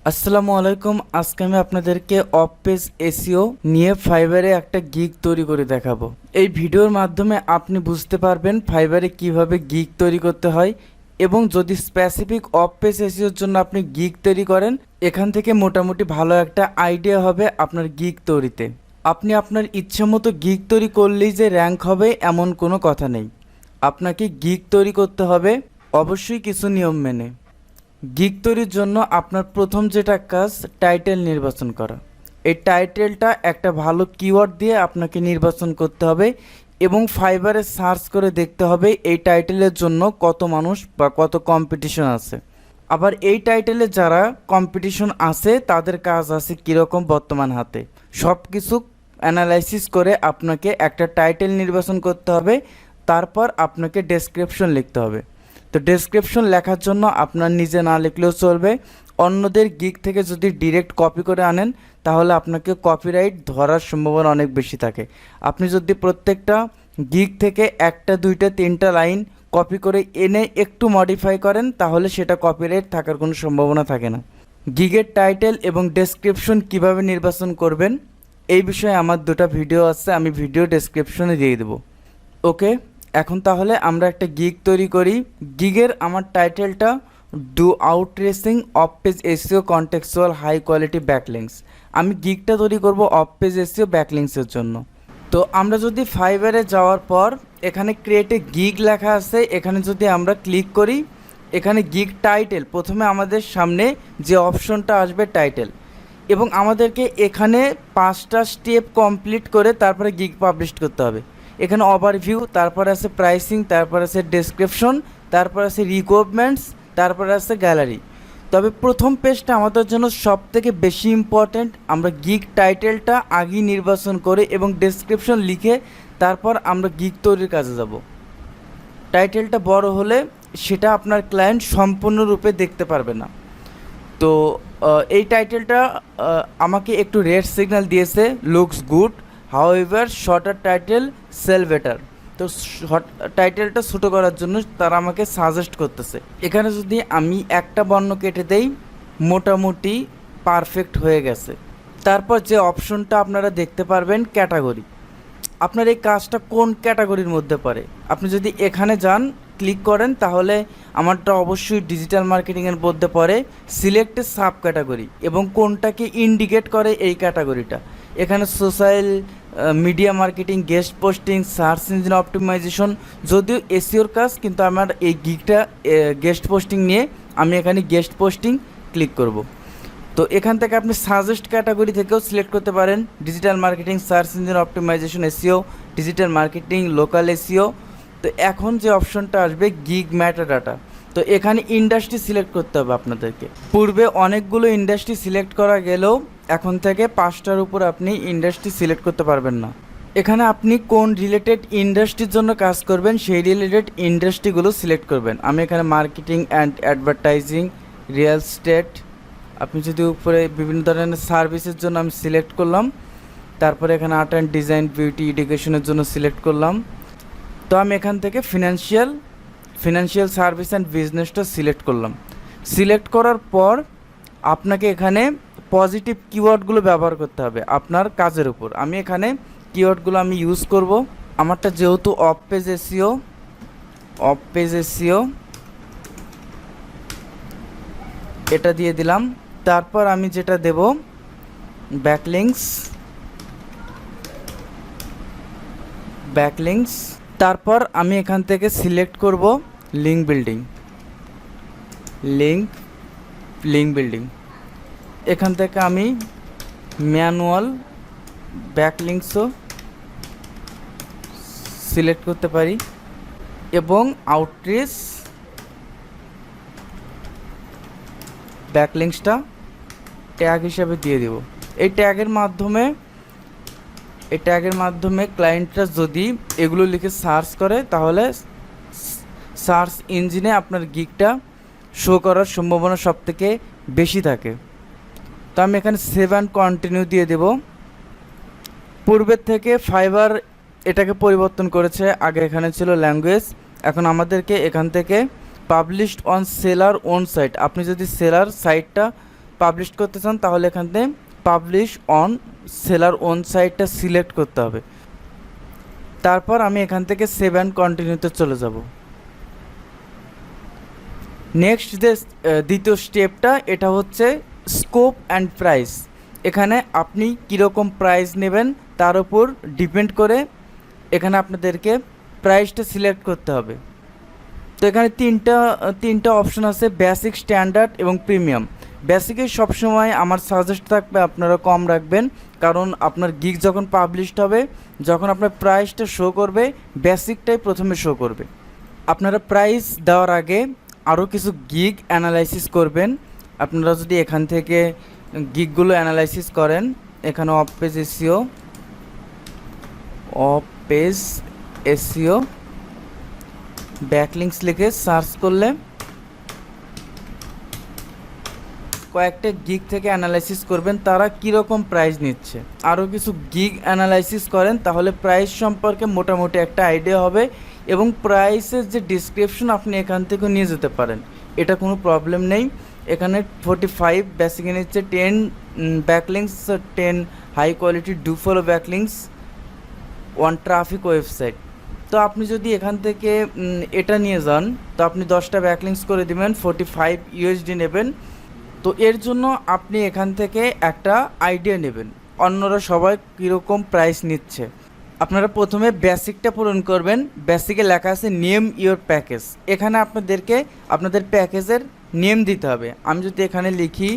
আসসালামু আলাইকুম। আজকে আমি আপনাদেরকে অফ পেজ এসইও নিয়ে ফাইবারে একটা গিগ তৈরি করে দেখাবো। এই ভিডিওর মাধ্যমে আপনি বুঝতে পারবেন ফাইবারে কিভাবে গিগ তৈরি করতে হয়, এবং যদি স্পেসিফিক অফ পেজ এসইওর জন্য আপনি গিগ তৈরি করেন, এখান থেকে মোটামুটি ভালো একটা আইডিয়া হবে আপনার গিগ তৈরিতে। আপনি আপনার ইচ্ছে মতো গিগ তৈরি করলেই যে র্যাঙ্ক হবে এমন কোনো কথা নেই। আপনাকে গিগ তৈরি করতে হবে অবশ্যই কিছু নিয়ম মেনে। গিগ তৈরির জন্য আপনার প্রথম যেটা কাজ, টাইটেল নির্বাচন করা। এই টাইটেলটা একটা ভালো কিওয়ার্ড দিয়ে আপনাকে নির্বাচন করতে হবে এবং ফাইবারে সার্চ করে দেখতে হবে এই টাইটেলের জন্য কত মানুষ বা কত কম্পিটিশন আছে। আবার এই টাইটেলে যারা কম্পিটিশন আছে তাদের কাজ আছে কীরকম বর্তমান হাতে, সব কিছু অ্যানালাইসিস করে আপনাকে একটা টাইটেল নির্বাচন করতে হবে। তারপর আপনাকে ডেসক্রিপশন লিখতে হবে। তো ডেসক্রিপশন লেখার জন্য আপনার নিজে না লিখলেও চলবে। অন্যদের গিগ থেকে যদি ডিরেক্ট কপি করে আনেন তাহলে আপনাকে কপিরাইট ধরার সম্ভাবনা অনেক বেশি থাকে। আপনি যদি প্রত্যেকটা গিগ থেকে একটা দুইটা তিনটা লাইন কপি করে এনে একটু মডিফাই করেন তাহলে সেটা কপিরাইট থাকার কোনো সম্ভাবনা থাকে না। গিগের টাইটেল এবং ডেসক্রিপশন কিভাবে নির্বাচন করবেন এই বিষয়ে আমার দুটো ভিডিও আছে, আমি ভিডিও ডেসক্রিপশনে দিয়ে দেবো। ওকে, এখন তাহলে আমরা একটা গিগ তৈরি করি। গিগের আমার টাইটেলটা do outreaching off page SEO contextual high quality backlinks. আমি গিগটা তৈরি করব অফ পেজ এসইও ব্যাকলিংসের জন্য। তো আমরা যদি ফাইবারে যাওয়ার পর এখানে ক্রিয়েট এ গিগ লেখা আছে, এখানে যদি আমরা ক্লিক করি, এখানে গিগ টাইটেল প্রথমে আমাদের সামনে যে অপশনটা আসবে টাইটেল, এবং আমাদেরকে এখানে 5টা স্টেপ কমপ্লিট করে তারপরে গিগ পাবলিশ করতে হবে। এখানে ওভারভিউ, তারপর আছে প্রাইসিং, তারপর আছে ডেসক্রিপশন, তারপর আছে রিকোয়ারমেন্টস, তারপর আছে গ্যালারি। তবে প্রথম পেজটা আমাদের জন্য সব থেকে বেশি ইম্পর্ট্যান্ট। আমরা গিগ টাইটেলটা আগেই নির্বাচন করে এবং ডেসক্রিপশন লিখে তারপর আমরা গিগ তৈরির কাজে যাব। টাইটেলটা বড় হলে সেটা আপনার ক্লায়েন্ট সম্পূর্ণরূপে দেখতে পারবে না। তো এই টাইটেলটা আমাকে একটু রেড সিগন্যাল দিয়েছে, looks good, however shorter title sell better. তো টাইটেলটা ছোটো করার জন্য তারা আমাকে সাজেস্ট করতেছে। এখানে যদি আমি একটা বর্ণ কেটে দেই মোটামুটি পারফেক্ট হয়ে গেছে। তারপর যে অপশনটা আপনারা দেখতে পারবেন ক্যাটাগরি, আপনার এই কাজটা কোন ক্যাটাগরির মধ্যে পড়ে। আপনি যদি এখানে যান ক্লিক করেন তাহলে আমারটা অবশ্যই ডিজিটাল মার্কেটিংয়ের মধ্যে পড়ে। সিলেক্ট এ সাব ক্যাটাগরি এবং কোনটাকে ইন্ডিকেট করে এই ক্যাটাগরিটা। এখানে social media marketing, guest posting, search engine optimisation, যদিও এসইওর কাজ, কিন্তু আমার এই গিগটা গেস্ট পোস্টিং নিয়ে আমি এখানে গেস্ট পোস্টিং ক্লিক করব। তো এখান থেকে আপনি সাজেস্ট ক্যাটাগরি থেকেও সিলেক্ট করতে পারেন, digital marketing, search engine optimisation SEO, digital marketing, local SEO. তো এখন যে অপশনটা আসবে গিগ ম্যাটার ডাটা, তো এখানে ইন্ডাস্ট্রি সিলেক্ট করতে হবে আপনাদেরকে। পূর্বে অনেকগুলো ইন্ডাস্ট্রি সিলেক্ট করা গেলেও এখন থেকে 5টার উপর আপনি ইন্ডাস্ট্রি সিলেক্ট করতে পারবেন না। এখানে আপনি কোন রিলেটেড ইন্ডাস্ট্রির জন্য কাজ করবেন সেই রিলেটেড ইন্ডাস্ট্রিগুলো সিলেক্ট করবেন। আমি এখানে marketing and advertising, real estate, আপনি যদি উপরে বিভিন্ন ধরনের সার্ভিসের জন্য আমি সিলেক্ট করলাম। তারপরে এখানে আর্ট অ্যান্ড ডিজাইন, বিউটি, এডুকেশনের জন্য সিলেক্ট করলাম। তো আমি এখান থেকে ফিনান্সিয়াল সার্ভিস অ্যান্ড বিজনেসটা সিলেক্ট করলাম। সিলেক্ট করার পর আপনাকে এখানে পজিটিভ কিওয়ার্ডগুলো ব্যবহার করতে হবে আপনার কাজের উপর। আমি এখানে কিওয়ার্ডগুলো আমি ইউজ করব। আমারটা যেহেতু অফ পেজ এসইও এটা দিয়ে দিলাম। তারপর আমি যেটা দেব ব্যাকলিংস। তারপর আমি এখান থেকে সিলেক্ট করব লিঙ্ক বিল্ডিং। এখান থেকে আমি ম্যানুয়াল ব্যাকলিংসও সিলেক্ট করতে পারি এবং আউটরিচ ব্যাকলিংসটা ট্যাগ হিসাবে দিয়ে দেব। এই ট্যাগের মাধ্যমে ক্লায়েন্টরা যদি এগুলো লিখে সার্চ করে তাহলে সার্চ ইঞ্জিনে আপনার গিগটা শো করার সম্ভাবনা সবথেকে বেশি থাকে। তো আমি এখানে সেভ অ্যান্ড কন্টিনিউ দিয়ে দেব। পূর্বের থেকে ফাইবার এটাকে পরিবর্তন করেছে। আগে এখানে ছিল ল্যাঙ্গুয়েজ, এখন আমাদেরকে এখান থেকে published on seller own site, আপনি যদি সেলার সাইটটা পাবলিশ করতে চান তাহলে এখানে পাবলিশ অন সেলার ওন সাইটটা সিলেক্ট করতে হবে। তারপর আমি এখান থেকে সেভ অ্যান্ড কন্টিনিউতে চলে যাব। নেক্সট যে দ্বিতীয় স্টেপটা, এটা হচ্ছে স্কোপ অ্যান্ড প্রাইস। এখানে আপনি কীরকম প্রাইস নেবেন তার উপর ডিপেন্ড করে এখানে আপনাদেরকে প্রাইসটা সিলেক্ট করতে হবে। তো এখানে তিনটা অপশন আছে, বেসিক, স্ট্যান্ডার্ড এবং প্রিমিয়াম। বেসিকে সবসময় আমার সাজেস্ট থাকবে আপনারা কম রাখবেন, কারণ আপনার গিগ যখন পাবলিশড হবে, যখন আপনার প্রাইসটা শো করবে, বেসিকটাই প্রথমে শো করবে। আপনারা প্রাইস দেওয়ার আগে আরও কিছু গিগ অ্যানালাইসিস করবেন। আপনারা যদি এখান থেকে গিগগুলো অ্যানালাইসিস করেন, এখানে অফ পেজ এসইও ব্যাকলিংস লিখে সার্চ করলে কয়েকটা গিগ থেকে অ্যানালাইসিস করবেন তারা কীরকম প্রাইস নিচ্ছে। আরও কিছু গিগ অ্যানালাইসিস করেন তাহলে প্রাইস সম্পর্কে মোটামুটি একটা আইডিয়া হবে, এবং প্রাইসের যে ডিসক্রিপশন আপনি এখান থেকে নিয়ে যেতে পারেন, এটা কোনো প্রবলেম নেই। এখানে 45 বেসিকে নিচ্ছে, 10 backlinks, 10 high quality do follow backlinks, 1 traffic website. তো আপনি যদি এখান থেকে এটা নিয়ে যান তো আপনি 10টা ব্যাকলিংস করে দেবেন, 45 ইউএসডি নেবেন। তো এর জন্য আপনি এখান থেকে একটা আইডিয়া নেবেন অন্যরা সবাই কীরকম প্রাইস নিচ্ছে। আপনারা প্রথমে বেসিকটা পূরণ করবেন। বেসিকে লেখা আছে নেম ইওর প্যাকেজ। এখানে আপনাদেরকে আপনাদের প্যাকেজের নেম দিতে হবে। আমি যদি এখানে লিখি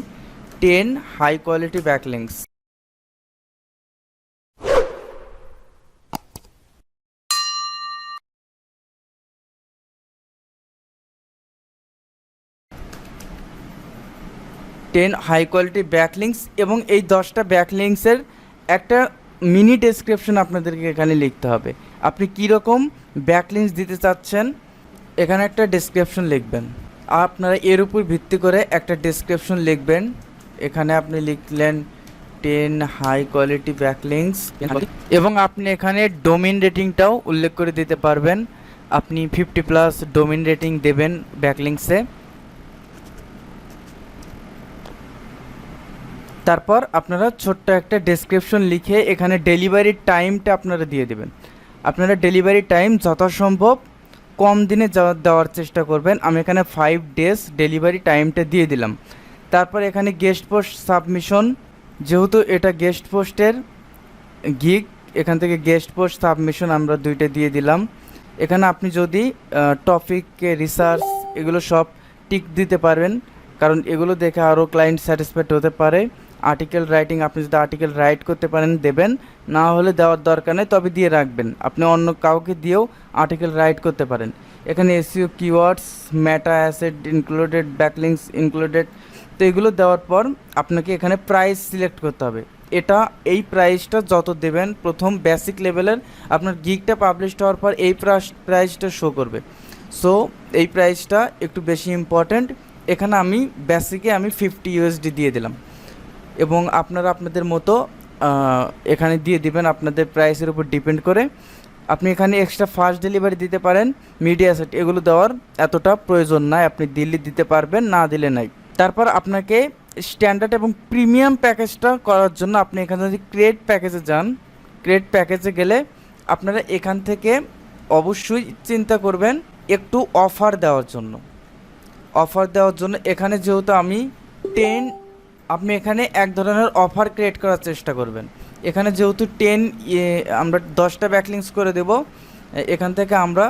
10 high quality backlinks, high quality backlinks, এবং এই 10টা ব্যাকলিংসের একটা মিনি ডেসক্রিপশন আপনাদেরকে এখানে লিখতে হবে। আপনি কীরকম ব্যাকলিংস দিতে চাচ্ছেন এখানে একটা ডেসক্রিপশন লিখবেন। আপনারা এর উপর ভিত্তি করে একটা ডেসক্রিপশন লিখবেন। এখানে আপনি লিখলেন 10 হাই কোয়ালিটি ব্যাকলিংস, এবং আপনি এখানে ডোমেইন রেটিংটাও উল্লেখ করে দিতে পারবেন। আপনি 50+ ডোমেইন রেটিং দেবেন ব্যাকলিংসে। তারপর আপনারা ছোট্ট একটা ডেসক্রিপশন লিখে এখানে ডেলিভারি টাইমটা আপনারা দিয়ে দেবেন। আপনারা ডেলিভারি টাইম যথাসম্ভব কম দিনে দেওয়ার চেষ্টা করবেন। আমি এখানে 5 ডেজ ডেলিভারি টাইমটা দিয়ে দিলাম। তারপর এখানে গেস্ট পোস্ট সাবমিশন, যেহেতু এটা গেস্ট পোস্টের গিগ, এখান থেকে গেস্ট পোস্ট সাবমিশন আমরা 2টা দিয়ে দিলাম। এখানে আপনি যদি টপিক, রিসার্চ এগুলো সব টিক দিতে পারবেন, কারণ এগুলো দেখে আরও ক্লায়েন্ট স্যাটিসফাইড হতে পারে। আর্টিকেল রাইটিং, আপনি যদি আর্টিকেল রাইট করতে পারেন দেবেন, না হলে দেওয়ার দরকার নেই, তবে দিয়ে রাখবেন। আপনি অন্য কাউকে দিয়েও আর্টিকেল রাইট করতে পারেন। এখানে এসইও কিওয়ার্ডস, মেটা অ্যাসেট ইনক্লুডেড, ব্যাকলিংস ইনক্লুডেড। তো এগুলো দেওয়ার পর আপনাকে এখানে প্রাইস সিলেক্ট করতে হবে। এই প্রাইসটা যত দেবেন, প্রথম বেসিক লেভেলের আপনার গিগটা পাবলিশ হওয়ার পর এই প্রাইসটা শো করবে। সো এই প্রাইসটা একটু বেশি ইম্পর্ট্যান্ট। এখানে আমি বেসিকে 50 ইউএসডি দিয়ে দিলাম, এবং আপনারা আপনাদের মতো এখানে দিয়ে দিবেন আপনাদের প্রাইসের উপর ডিপেন্ড করে। আপনি এখানে এক্সট্রা ফাস্ট ডেলিভারি দিতে পারেন, মিডিয়া সেট এগুলো দেওয়ার এতটা প্রয়োজন নাই, আপনি দিতে পারবেন, না দিলে নাই। তারপর আপনাকে স্ট্যান্ডার্ড এবং প্রিমিয়াম প্যাকেজটা করার জন্য আপনি এখানে যদি ক্রিয়েট প্যাকেজে যান, ক্রিয়েট প্যাকেজে গেলে আপনারা এখান থেকে অবশ্যই চিন্তা করবেন একটু অফার দেওয়ার জন্য। এখানে যেহেতু আমি 10, আপনি এখানে এক ধরনের অফার ক্রিয়েট করার চেষ্টা করবেন। এখানে যেহেতু 10 আমরা 10টা ব্যাকলিংস করে দেব, এখান থেকে আমরা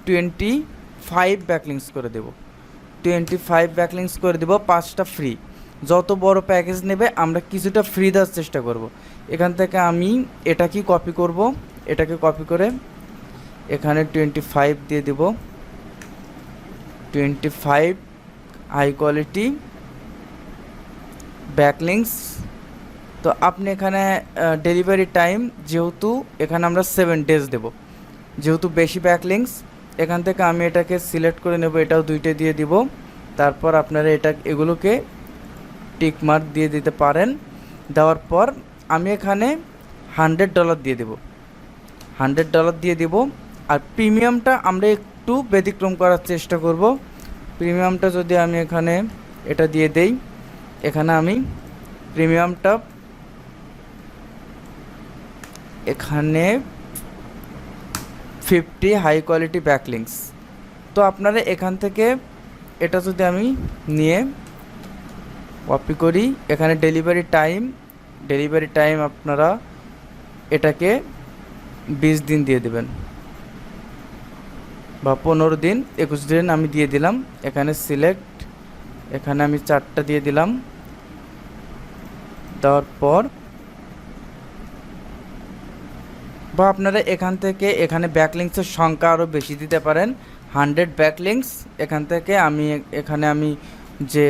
25 ব্যাকলিংস করে দেব। 25 ব্যাকলিংস করে দেব, 5টা ফ্রি। যত বড় প্যাকেজ নেবে আমরা কিছুটা ফ্রি দেওয়ার চেষ্টা করব। এখান থেকে আমি এটাকে কপি করব, এটাকে কপি করে এখানে 25 দিয়ে দেব। 25 হাই কোয়ালিটি ব্যাকলিংস। তো আপনি এখানে ডেলিভারি টাইম যেহেতু এখানে আমরা 7 ডেজ দেব, যেহেতু বেশি ব্যাকলিংস, এখান থেকে আমি এটাকে সিলেক্ট করে নেব, এটাও 2টে দিয়ে দিব। তারপর আপনারা এগুলোকে টিক মার্ক দিয়ে দিতে পারেন। দেওয়ার পর আমি এখানে $100 দিয়ে দেব, $100 দিয়ে দেব। আর প্রিমিয়ামটা আমরা একটু ব্যতিক্রম করার চেষ্টা করব। প্রিমিয়ামটা যদি আমি এখানে এটা দিয়ে দেই, এখানে আমি প্রিমিয়াম টপ, এখানে 50 হাই কোয়ালিটি ব্যাকলিংস। তো আপনারা এখান থেকে এটা যদি আমি নিয়ে কপি করি, এখানে ডেলিভারি টাইম আপনারা এটাকে 20 দিন দিয়ে দেবেন বা 15 দিন, 21 দিন আমি দিয়ে দিলাম। এখানে সিলেক্ট, এখানে আমি 4টা দিয়ে দিলাম। দেওয়ার পর বা আপনারা এখান থেকে এখানে ব্যাকলিংসের সংখ্যা আরও বেশি দিতে পারেন, 100 ব্যাকলিংস। এখান থেকে এখানে আমি যে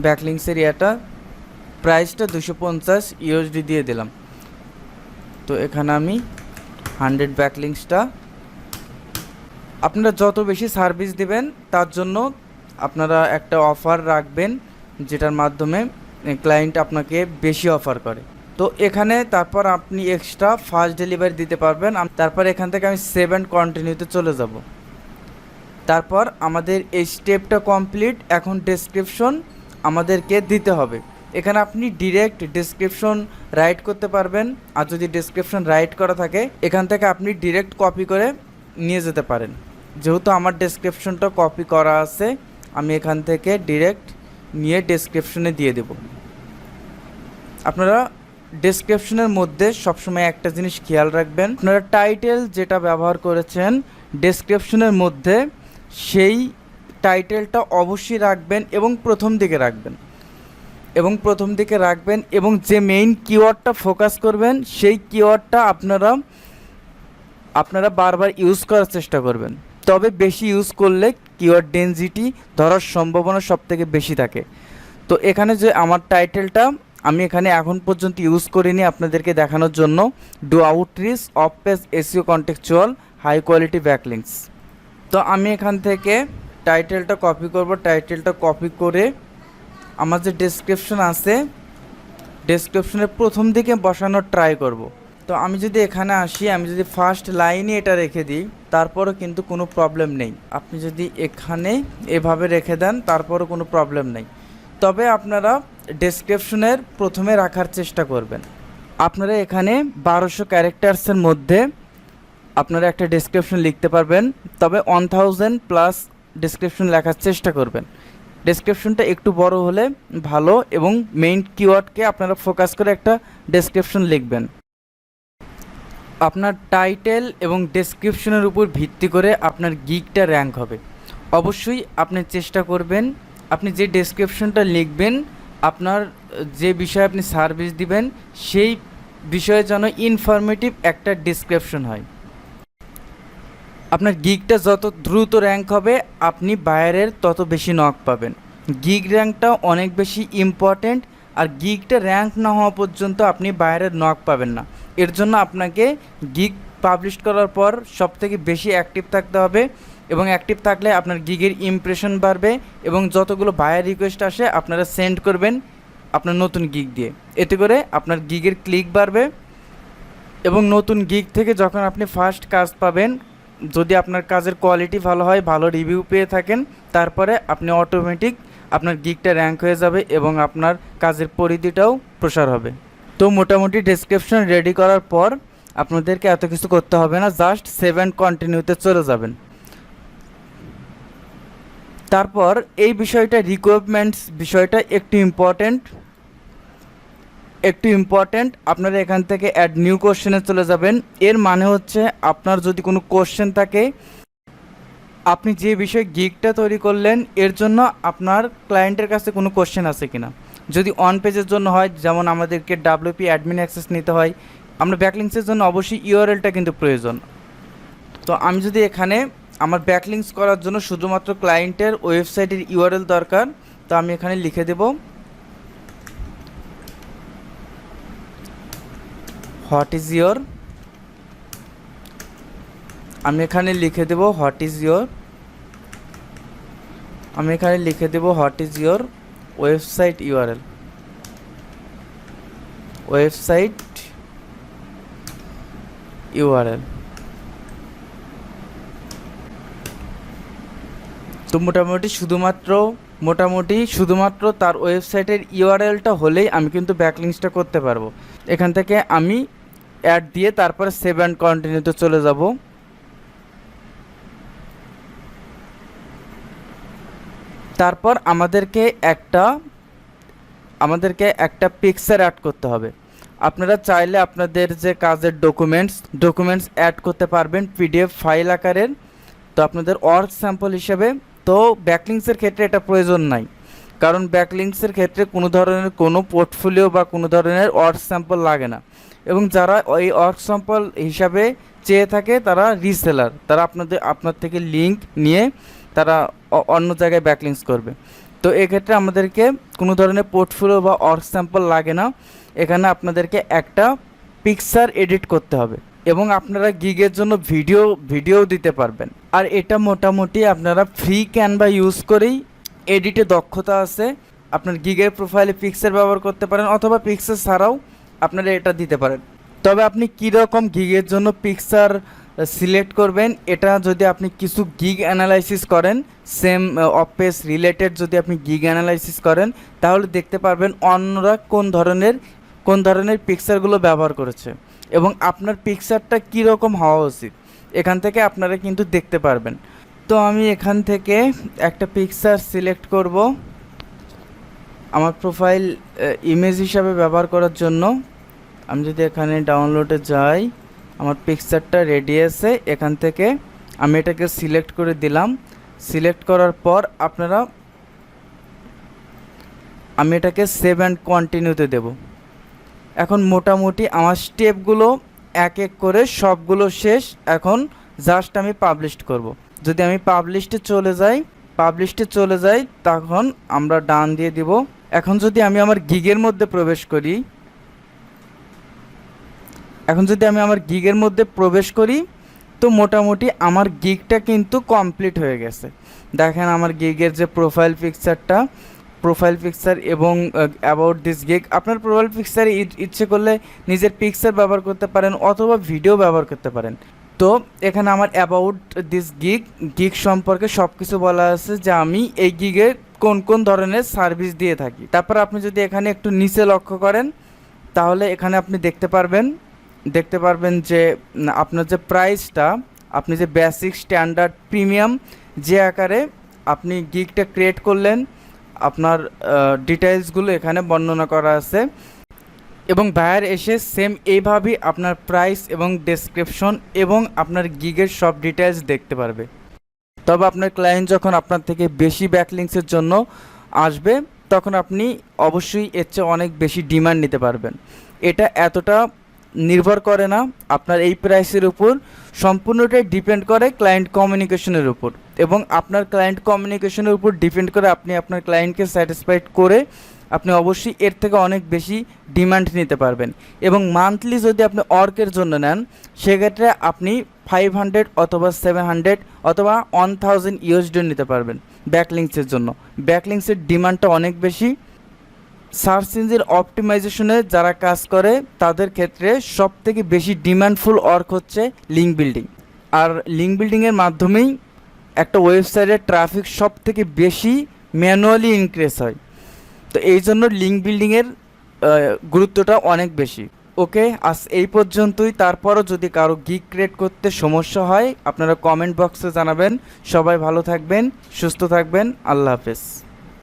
ব্যাকলিংসের ইয়েটা প্রাইসটা 250 ইউএসডি দিয়ে দিলাম। তো এখানে আমি 100 ব্যাকলিংসটা, আপনারা যত বেশি সার্ভিস দিবেন তার জন্য আপনারা একটা অফার রাখবেন, যেটার মাধ্যমে ক্লায়েন্ট আপনাকে বেশি অফার করে। তো এখানে তারপর আপনি এক্সট্রা ফাস্ট ডেলিভারি দিতে পারবেন। তারপর এখান থেকে আমি সেভ অ্যান্ড কন্টিনিউতে চলে যাব। তারপর আমাদের এই স্টেপটা কমপ্লিট। এখন ডেসক্রিপশন আমাদেরকে দিতে হবে। এখানে আপনি ডিরেক্ট ডেসক্রিপশন রাইট করতে পারবেন, আর যদি ডেসক্রিপশন রাইট করা থাকে এখান থেকে আপনি ডিরেক্ট কপি করে নিয়ে যেতে পারেন। যেহেতু আমার ডেসক্রিপশনটা কপি করা আছে, আমি এখান থেকে ডিরেক্ট নিয়ে ডেসক্রিপশনে দিয়ে দেব। আপনারা ডেসক্রিপশনের মধ্যে সবসময় একটা জিনিস খেয়াল রাখবেন, আপনারা টাইটেল যেটা ব্যবহার করেছেন ডেসক্রিপশনের মধ্যে সেই টাইটেলটা অবশ্যই রাখবেন এবং প্রথম দিকে রাখবেন এবং যে মেইন কিওয়ার্ডটা ফোকাস করবেন সেই কিওয়ার্ডটা আপনারা বারবার ইউজ করার চেষ্টা করবেন। তবে বেশি ইউজ করলে কিওয়ার্ড ডেনসিটি ধরার সম্ভাবনা সবথেকে বেশি থাকে। তো এখানে যে আমার টাইটেলটা আমি এখানে এখন পর্যন্ত ইউজ করিনি আপনাদেরকে দেখানোর জন্য, do outreach off page SEO contextual high quality backlinks. তো আমি এখান থেকে টাইটেলটা কপি করব। টাইটেলটা কপি করে আমার যে ডেসক্রিপশন আছে ডেসক্রিপশনের প্রথম দিকে বসানোর ট্রাই করব। তো আমি যদি এখানে আসি, আমি যদি ফার্স্ট লাইনে এটা রেখে দিই তারপরও কিন্তু কোনো প্রবলেম নেই। আপনি যদি এখানে এভাবে রেখে দেন তারপরও কোনো প্রবলেম নেই। তবে আপনারা ডেসক্রিপশনের প্রথমে রাখার চেষ্টা করবেন। আপনারা এখানে 1200 ক্যারেক্টার্সের মধ্যে আপনারা একটা ডেসক্রিপশন লিখতে পারবেন, তবে 1000+ ডেসক্রিপশন লেখার চেষ্টা করবেন। ডেসক্রিপশনটা একটু বড় হলে ভালো এবং মেইন কিওয়ার্ডকে আপনারা ফোকাস করে একটা ডেসক্রিপশন লিখবেন। আপনার টাইটেল এবং ডেসক্রিপশনের উপর ভিত্তি করে আপনার গিগটা র্যাঙ্ক হবে। অবশ্যই আপনি চেষ্টা করবেন আপনি যে ডেসক্রিপশনটা লিখবেন, আপনার যে বিষয়ে আপনি সার্ভিস দিবেন সেই বিষয়ে যেন ইনফরমেটিভ একটা ডেসক্রিপশন হয়। আপনার গিগটা যত দ্রুত র্যাঙ্ক হবে আপনি বায়ারের তত বেশি নক পাবেন। গিগ র্যাঙ্কটা অনেক বেশি ইম্পর্ট্যান্ট, আর গিগটা র্যাঙ্ক না হওয়া পর্যন্ত আপনি বায়ারের নক পাবেন না। এর জন্য আপনাকে গিগ পাবলিশ করার পর সবথেকে বেশি অ্যাক্টিভ থাকতে হবে, এবং অ্যাক্টিভ থাকলে আপনার গিগের ইমপ্রেশন বাড়বে এবং যতগুলো বায়ার রিকোয়েস্ট আসে আপনারা সেন্ড করবেন আপনার নতুন গিগ দিয়ে। এতে করে আপনার গিগের ক্লিক বাড়বে এবং নতুন গিগ থেকে যখন আপনি ফার্স্ট কাজ পাবেন, যদি আপনার কাজের কোয়ালিটি ভালো হয়, ভালো রিভিউ পেয়ে থাকেন, তারপরে আপনি অটোমেটিক আপনার গিগটা র্যাঙ্ক হয়ে যাবে এবং আপনার কাজের পরিধিটাও প্রসার হবে। তো মোটামুটি ডেসক্রিপশন রেডি করার পর আপনাদেরকে এত কিছু করতে হবে না, জাস্ট সেভ অ্যান্ড কন্টিনিউতে চলে যাবেন। তারপর এই বিষয়টা রিকোয়ারমেন্টস বিষয়টা একটু ইম্পর্ট্যান্ট। আপনারা এখান থেকে অ্যাড নিউ কোশ্চেনে চলে যাবেন। এর মানে হচ্ছে আপনার যদি কোনো কোশ্চেন থাকে, আপনি যে বিষয়ে গিগটা তৈরি করলেন এর জন্য আপনার ক্লায়েন্টের কাছে কোনো কোশ্চেন আছে কিনা। যদি অন পেজের জন্য হয়, যেমন আমাদেরকে WP অ্যাডমিন অ্যাক্সেস নিতে হয়, আমরা ব্যাকলিংসের জন্য অবশ্যই ইউআরএলটা কিন্তু প্রয়োজন। তো আমি যদি এখানে আমার ব্যাকলিংস করার জন্য শুধুমাত্র ক্লায়েন্টের ওয়েবসাইটের ইউআরএল দরকার, তো আমি এখানে লিখে দেব হোয়াট ইজ ইয়োর, আমি এখানে লিখে দেব what is your website URL, তো মোটামুটি শুধুমাত্র তার ওয়েবসাইটের ইউআরএলটা হলেই আমি কিন্তু ব্যাকলিংসটা করতে পারবো। এখান থেকে আমি অ্যাড দিয়ে তারপরে সেভ অ্যান্ড কন্টিনিউতে চলে যাব। তারপর আমাদেরকে একটা পিকচার অ্যাড করতে হবে। আপনারা চাইলে আপনাদের যে কাজের ডকুমেন্টস অ্যাড করতে পারবেন পিডিএফ ফাইল আকারের। তো আপনাদের ওয়ার্ক স্যাম্পল হিসেবে, তো ব্যাকলিংসের ক্ষেত্রে এটা প্রয়োজন নাই, কারণ ব্যাকলিংসের ক্ষেত্রে কোনো ধরনের কোনো পোর্টফোলিও বা কোনো ধরনের ওয়ার্ক স্যাম্পল লাগে না। এবং যারা ওই ওয়ার্ক স্যাম্পল হিসাবে চেয়ে থাকে তারা রিসেলার, তারা আপনার থেকে লিঙ্ক নিয়ে তারা অন্য জায়গায় ব্যাকলিংস করবে। তো এক্ষেত্রে আমাদেরকে কোনো ধরনের পোর্টফোলিও বা ওয়ার্ক স্যাম্পল লাগে না। এখানে আপনাদেরকে একটা পিকচার এডিট করতে হবে এবং আপনারা গিগের জন্য ভিডিও দিতে পারবেন। আর এটা মোটামুটি আপনারা ফ্রি ক্যানভা ইউজ করেই এডিটে দক্ষতা আছে, আপনার গিগের প্রোফাইলে পিকচার ব্যবহার করতে পারেন অথবা পিকচার ছাড়াও আপনারা এটা দিতে পারেন। তবে আপনি কীরকম গিগের জন্য পিকচার সিলেক্ট করবেন, এটা যদি আপনি কিছু গিগ অ্যানালাইসিস করেন, সেম অফপেজ রিলেটেড যদি আপনি গিগ অ্যানালাইসিস করেন, তাহলে দেখতে পারবেন অন্যরা কোন ধরনের পিকচারগুলো ব্যবহার করেছে এবং আপনার পিকচারটা কীরকম হওয়া উচিত, এখান থেকে আপনারা কিন্তু দেখতে পারবেন। তো আমি এখান থেকে একটা পিকচার সিলেক্ট করব আমার প্রোফাইল ইমেজ হিসাবে ব্যবহার করার জন্য। আমি যদি এখানে ডাউনলোডে যাই, আমার পিকচারটা রেডি আছে। এখান থেকে আমি এটাকে সিলেক্ট করে দিলাম। সিলেক্ট করার পর আমি এটাকে সেভ অ্যান্ড কন্টিনিউতে দেব। এখন মোটামুটি আমার স্টেপগুলো এক এক করে সবগুলো শেষ। এখন জাস্ট আমি পাবলিশ করব। যদি আমি পাবলিশে চলে যাই তখন আমরা ডান দিয়ে দিব। এখন যদি আমি আমার গিগের মধ্যে প্রবেশ করি, তো মোটামুটি আমার গিগটা কিন্তু কমপ্লিট হয়ে গেছে। দেখেন আমার গিগের যে প্রোফাইল পিকচার এবং অ্যাবাউট দিস গিগ। আপনার প্রোফাইল পিকচারে ইচ্ছে করলে নিজের পিকচার ব্যবহার করতে পারেন অথবা ভিডিও ব্যবহার করতে পারেন। তো এখানে আমার অ্যাবাউট দিস গিগ সম্পর্কে সব কিছু বলা আছে যে আমি এই গিগে কোন ধরনের সার্ভিস দিয়ে থাকি। তারপর আপনি যদি এখানে একটু নিচে লক্ষ্য করেন, তাহলে এখানে আপনি দেখতে পারবেন যে আপনার যে প্রাইসটা, আপনি যে বেসিক, স্ট্যান্ডার্ড, প্রিমিয়াম যে আকারে আপনি গিগটা ক্রিয়েট করলেন, আপনার ডিটেইলসগুলো এখানে বর্ণনা করা আছে। এবং বায়ার এসে সেম এইভাবেই আপনার প্রাইস এবং ডেসক্রিপশন এবং আপনার গিগের সব ডিটেইলস দেখতে পারবে। তবে আপনার ক্লায়েন্ট যখন আপনার থেকে বেশি ব্যাকলিংসের জন্য আসবে, তখন আপনি অবশ্যই এর চেয়ে অনেক বেশি ডিমান্ড নিতে পারবেন। এটা এতটা নির্ভর করে না আপনার এই প্রাইসের উপর, সম্পূর্ণটাই ডিপেন্ড করে ক্লায়েন্ট কমিউনিকেশনের উপর। এবং আপনার ক্লায়েন্ট কমিউনিকেশনের উপর ডিপেন্ড করে আপনি আপনার ক্লায়েন্টকে স্যাটিসফাইড করে আপনি অবশ্যই এর থেকে অনেক বেশি ডিমান্ড নিতে পারবেন। এবং মান্থলি যদি আপনি ওয়ার্কের জন্য নেন, সেক্ষেত্রে আপনি 500 অথবা 700 অথবা 1000 ইউএসডি নিতে পারবেন ব্যাকলিংসের জন্য। ব্যাকলিংসের ডিমান্ডটা অনেক বেশি। সার্চ ইঞ্জিন অপটিমাইজেশনে যারা কাজ করে তাদের ক্ষেত্রে সবথেকে বেশি ডিমান্ডফুল ওয়ার্ক হচ্ছে লিঙ্ক বিল্ডিং। আর লিঙ্ক বিল্ডিংয়ের মাধ্যমেই একটা ওয়েবসাইটের ট্রাফিক সবথেকে বেশি ম্যানুয়ালি ইনক্রিজ হয়। তো এই জন্য লিঙ্ক বিল্ডিংয়ের গুরুত্বটা অনেক বেশি। ওকে, আজ এই পর্যন্তই। তারপরও যদি কারো গিগ ক্রিয়েট করতে সমস্যা হয়, আপনারা কমেন্ট বক্সে জানাবেন। সবাই ভালো থাকবেন, সুস্থ থাকবেন। আল্লাহ হাফেজ।